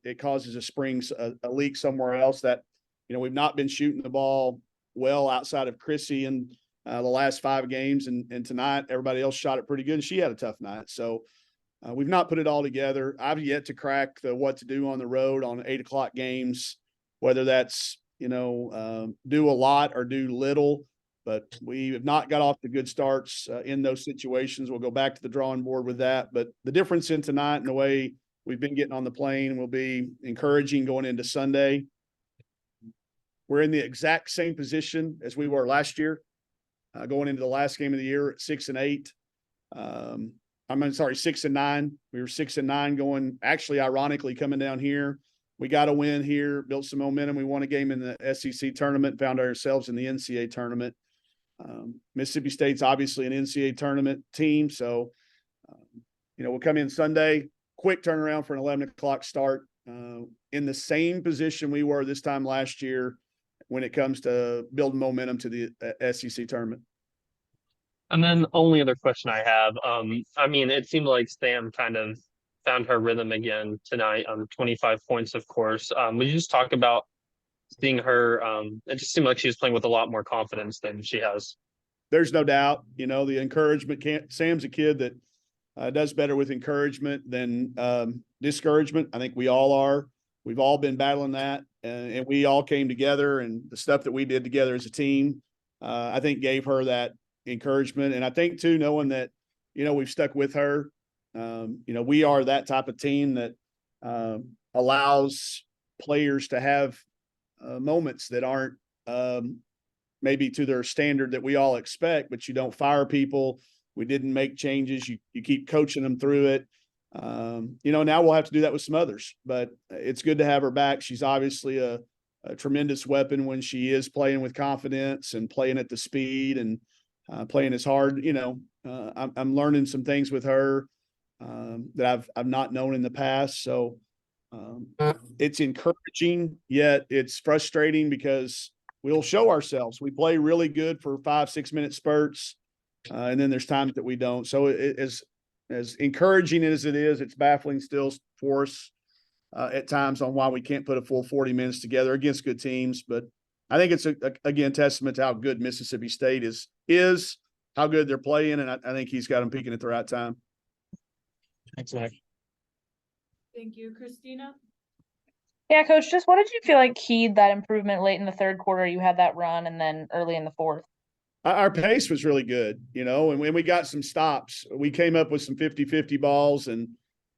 it causes a leak somewhere else that, we've not been shooting the ball well outside of Chrissy in the last 5 games. And tonight, everybody else shot it pretty good. And she had a tough night. So we've not put it all together. I've yet to crack the what to do on the road on 8 o'clock games, whether that's, do a lot or do little. But we have not got off to good starts in those situations. We'll go back to the drawing board with that. But the difference in tonight and the way we've been getting on the plane will be encouraging going into Sunday. We're in the exact same position as we were last year, going into the last game of the year at 6-8. 6-9. We were 6-9 going, actually, ironically, coming down here. We got a win here, built some momentum. We won a game in the SEC tournament, found ourselves in the NCAA tournament. Mississippi State's obviously an NCAA tournament team. So, we'll come in Sunday, quick turnaround for an 11 o'clock start, in the same position we were this time last year when it comes to building momentum to the SEC tournament. And then only other question I have, it seemed like Sam kind of found her rhythm again tonight, 25 points, of course. Would you just talk about seeing her? It just seemed like she was playing with a lot more confidence than she has. There's no doubt, the encouragement Sam's a kid that does better with encouragement than discouragement. I think we all are. We've all been battling that, and we all came together, and the stuff that we did together as a team, I think gave her that encouragement. And I think too, knowing that, we've stuck with her, we are that type of team that allows players to have moments that aren't maybe to their standard that we all expect, but you don't fire people. We didn't make changes. You keep coaching them through it. Now we'll have to do that with some others, but it's good to have her back. She's obviously a tremendous weapon when she is playing with confidence and playing at the speed and playing as hard. I'm learning some things with her that I've not known in the past. So it's encouraging, yet it's frustrating because we'll show ourselves. We play really good for 5-6 minute spurts, and then there's times that we don't. So as encouraging as it is, it's baffling still for us at times on why we can't put a full 40 minutes together against good teams. But I think it's again testament to how good Mississippi State is how good they're playing, and I think he's got them peaking at the right time. Thanks, Mike. Thank you, Christina. Yeah, Coach, just what did you feel like keyed that improvement late in the third quarter? You had that run, and then early in the fourth. Our pace was really good, and when we got some stops, we came up with some 50-50 balls. And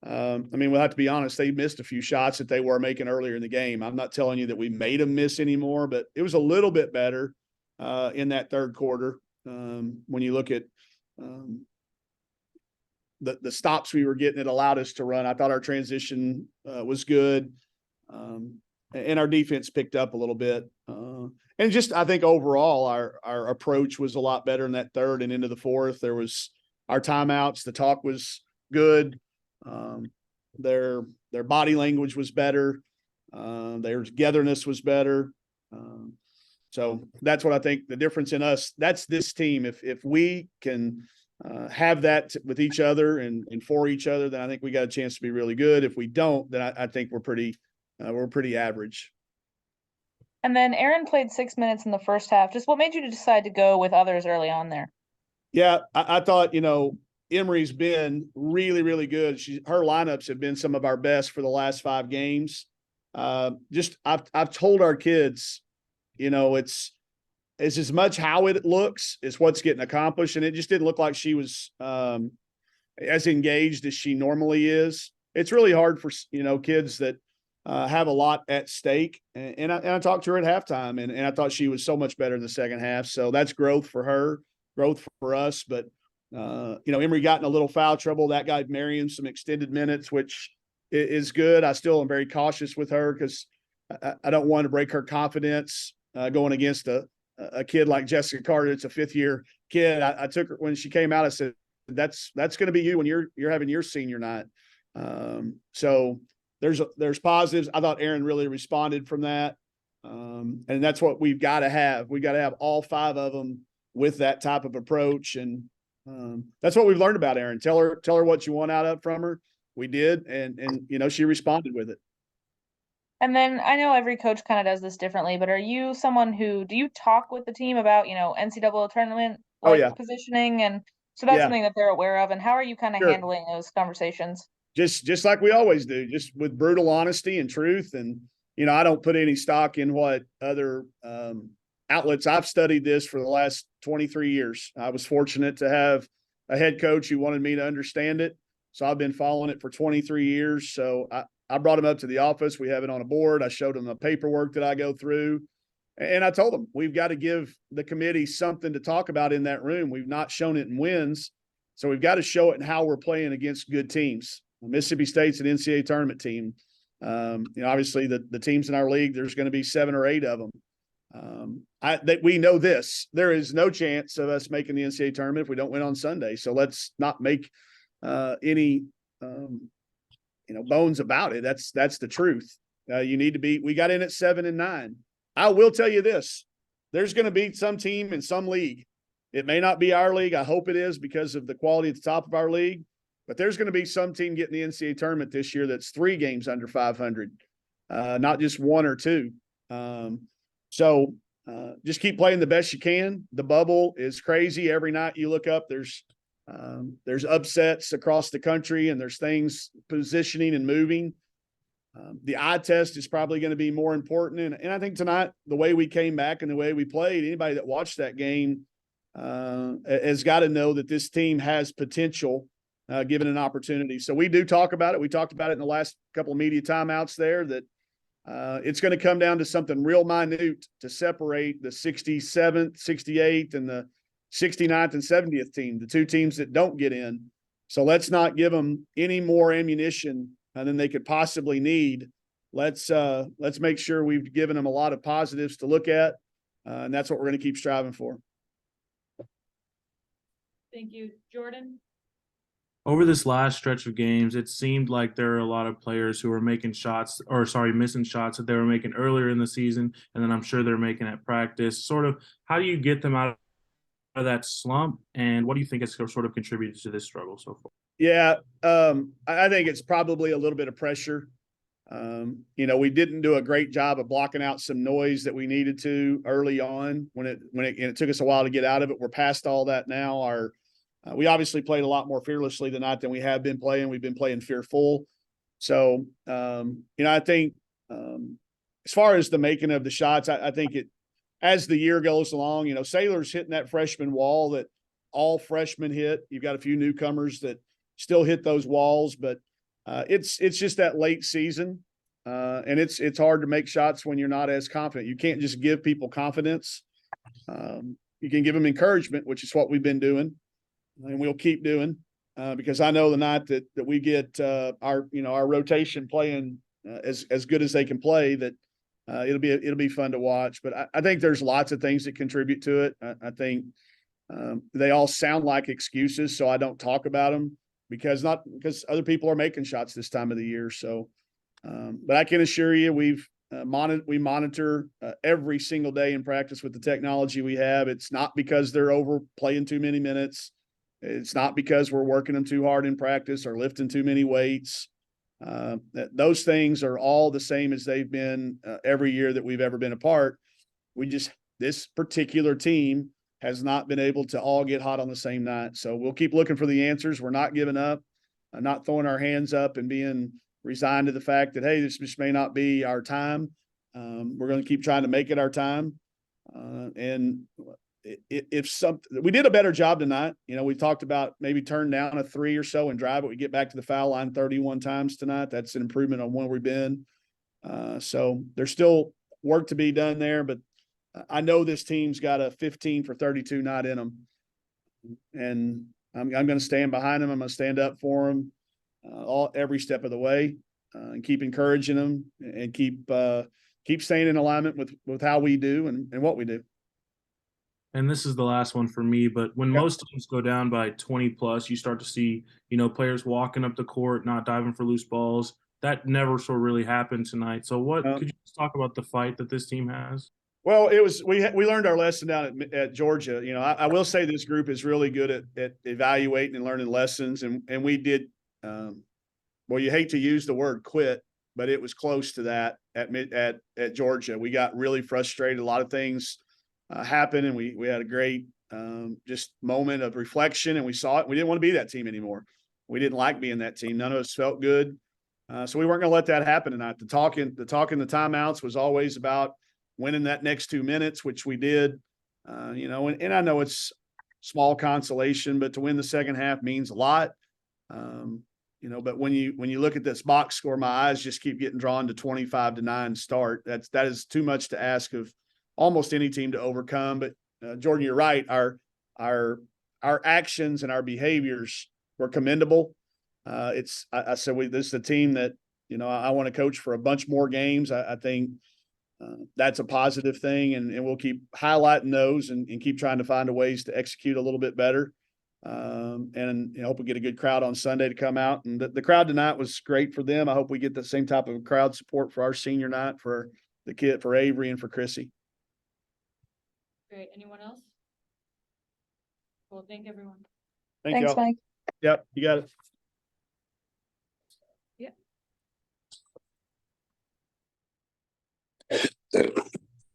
we'll have to be honest, they missed a few shots that they were making earlier in the game. I'm not telling you that we made them miss anymore, but it was a little bit better in that third quarter. When you look at the stops we were getting, it allowed us to run. I thought our transition was good, and our defense picked up a little bit. And just, I think overall our approach was a lot better in that third and into the fourth. There was our timeouts. The talk was good. Their body language was better. Their togetherness was better. So that's what I think the difference in us, that's this team. If we can have that with each other and for each other, then I think we got a chance to be really good. If we don't, then I think we're pretty average. And then Aaron played 6 minutes in the first half. Just what made you decide to go with others early on there? Yeah, I thought, Emory's been really, really good. Her lineups have been some of our best for the last 5 games. I've told our kids, it's as much how it looks as what's getting accomplished. And it just didn't look like she was as engaged as she normally is. It's really hard for, kids that have a lot at stake. And I talked to her at halftime, and I thought she was so much better in the second half. So that's growth for her, growth for us. But, Emory got in a little foul trouble. That guy Marion some extended minutes, which is good. I still am very cautious with her because I don't want to break her confidence going against a kid like Jessica Carter. It's a 5th-year kid. I took her when she came out. I said, that's going to be you when you're having your senior night. So there's positives. I thought Aaron really responded from that. And that's what we've got to have. We got to have all 5 of them with that type of approach. And that's what we've learned about Aaron. Tell her what you want out of from her. We did. And she responded with it. And then I know every coach kind of does this differently, but are you someone do you talk with the team about, NCAA tournament Oh, like yeah. positioning? And so that's Yeah. something that they're aware of. And how are you kind of Sure. handling those conversations? Just like we always do, just with brutal honesty and truth. And, I don't put any stock in what other outlets. I've studied this for the last 23 years. I was fortunate to have a head coach who wanted me to understand it. So I've been following it for 23 years. So I brought him up to the office. We have it on a board. I showed him the paperwork that I go through. And I told them, we've got to give the committee something to talk about in that room. We've not shown it in wins. So we've got to show it in how we're playing against good teams. Mississippi State's an NCAA tournament team. Obviously the teams in our league, there's going to be 7 or 8 of them. That we know this. There is no chance of us making the NCAA tournament if we don't win on Sunday. So let's not make any bones about it. That's the truth. We got in at 7 and 9. I will tell you this. There's going to be some team in some league. It may not be our league. I hope it is because of the quality at the top of our league. But there's going to be some team getting the NCAA tournament this year that's 3 games under 500, not just 1 or 2. So just keep playing the best you can. The bubble is crazy. Every night you look up, there's upsets across the country, and there's things positioning and moving. The eye test is probably going to be more important. And I think tonight, the way we came back and the way we played, anybody that watched that game has got to know that this team has potential. Given an opportunity. So we do talk about it. We talked about it in the last couple of media timeouts there that it's going to come down to something real minute to separate the 67th, 68th, and the 69th and 70th team, the 2 teams that don't get in. So let's not give them any more ammunition than they could possibly need. Let's make sure we've given them a lot of positives to look at, and that's what we're going to keep striving for. Thank you. Jordan? Over this last stretch of games, it seemed like there are a lot of players who were missing shots that they were making earlier in the season, and then I'm sure they're making at practice. Sort of, how do you get them out of that slump, and what do you think has sort of contributed to this struggle so far? Yeah, I think it's probably a little bit of pressure. We didn't do a great job of blocking out some noise that we needed to early on when it took us a while to get out of it. We're past all that now. We obviously played a lot more fearlessly tonight than we have been playing. We've been playing fearful. So, I think as far as the making of the shots, I think as the year goes along, Saylor's hitting that freshman wall that all freshmen hit. You've got a few newcomers that still hit those walls, but it's just that late season. And it's hard to make shots when you're not as confident. You can't just give people confidence. You can give them encouragement, which is what we've been doing. And we'll keep doing because I know the night that we get our rotation playing as good as they can play, that it'll be fun to watch. But I think there's lots of things that contribute to it. I think they all sound like excuses, so I don't talk about them because other people are making shots this time of the year. So, but I can assure you, we monitor every single day in practice with the technology we have. It's not because they're over playing too many minutes. It's not because we're working them too hard in practice or lifting too many weights. Those things are all the same as they've been every year that we've ever been apart. This particular team has not been able to all get hot on the same night. So we'll keep looking for the answers. We're not giving up, not throwing our hands up and being resigned to the fact that, hey, this just may not be our time. We're going to keep trying to make it our time. And if something, we did a better job tonight. We talked about maybe turn down a 3 or so and drive it. We get back to the foul line 31 times tonight. That's an improvement on where we've been. So there's still work to be done there, but I know this team's got a 15 for 32 night in them. And I'm going to stand behind them. I'm going to stand up for them every step of the way and keep encouraging them and keep staying in alignment with how we do and what we do. And this is the last one for me, but when most teams go down by 20 plus, you start to see, players walking up the court, not diving for loose balls. That never sort of really happened tonight. So could you just talk about the fight that this team has? Well, we learned our lesson down at Georgia. I will say this group is really good at evaluating and learning lessons. And we did, you hate to use the word quit, but it was close to that at Georgia. We got really frustrated. A lot of things happened, and we had a great just moment of reflection, and we saw it. We didn't want to be that team anymore. We didn't like being that team. None of us felt good. So we weren't going to let that happen tonight. The talking, the timeouts was always about winning that next 2 minutes, which we did. And I know it's small consolation, but to win the second half means a lot. But when you look at this box score, my eyes just keep getting drawn to 25-9 start. That is too much to ask of almost any team to overcome. But Jordan, you're right. Our actions and our behaviors were commendable. I said this is a team that I want to coach for a bunch more games. I think that's a positive thing, and we'll keep highlighting those and keep trying to find ways to execute a little bit better. And hope we get a good crowd on Sunday to come out. And the crowd tonight was great for them. I hope we get the same type of crowd support for our senior night for the kid, for Avery and for Chrissy. Great. Anyone else? Well, thank everyone. Thank Thanks, y'all. Mike. Yep, you got it.